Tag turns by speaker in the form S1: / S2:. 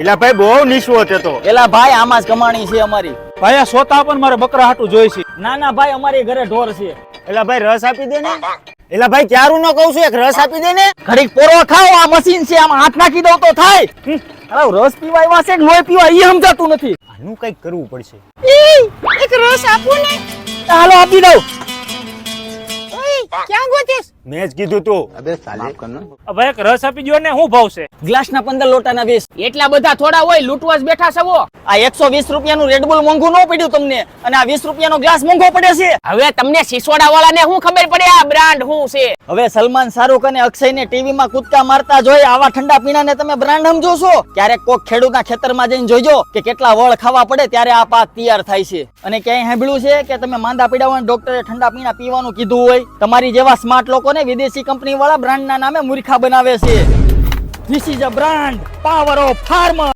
S1: એલા ભાઈ બહુ નિસ્વત હતો.
S2: એલા ભાઈ આમાં જ કમાણી છે અમારી.
S3: ભાઈ આ સોતા પણ મારે બકરા હાટું જોઈ છે.
S2: ના ના ભાઈ અમારી ઘરે ઢોર છે.
S1: એલા ભાઈ રસ આપી દે ને. એલા ભાઈ ક્યારું ન કહું છું, એક રસ આપી દે ને.
S2: ઘડીક પોરો ખાઓ, આ મશીન છે, આમાં હાથ નાખી દઉં તો થાય. અરે રસ પીવા આવ્યા છે કે લોહી પીવા એ સમજાતું નથી.
S1: આનું કઈક કરવું પડશે.
S4: એક રસ આપો ને.
S2: હાલો આપી દઉં.
S4: ઓય ક્યાં ગોતીસ?
S1: મેં જ કીધું તું.
S3: ભાઈ એક રસ આપી દો ને, શું ભાવ છે?
S2: ગ્લાસના 15 લોટાના 20.
S4: એટલા બધા થોડા હોય, લૂંટવા જ બેઠા છો.
S2: આ 120 રૂપિયાનું રેડબુલ મોંઘું ન પડ્યું તમને, અને આ 20 રૂપિયાનો ગ્લાસ મોંઘો પડે છે.
S4: હવે તમને સિસોડા વાળાને શું ખબર પડે આ બ્રાન્ડ શું છે?
S2: હવે સલમાન, શાહરુખ અને અક્ષયને ટીવીમાં કૂદકા મારતા જોઈ આવા ઠંડા પીણાને તમે બ્રાન્ડ સમજો છો? ક્યારેક કોક ખેડૂતના ખેતરમાં જઈને જોઈજો કે કેટલા વળ ખાવા પડે ત્યારે આ પાક તૈયાર થાય છે. અને ક્યાંય સાંભળ્યું છે કે તમે માંદા પીડા હોય ડોક્ટરે ઠંડા પીણા પીવાનું કીધું હોય? તમારી જેવા સ્માર્ટ લોકોને વિદેશી કંપની વાળા બ્રાન્ડના નામે મૂર્ખા બનાવે છે. This is a brand, power of farmer.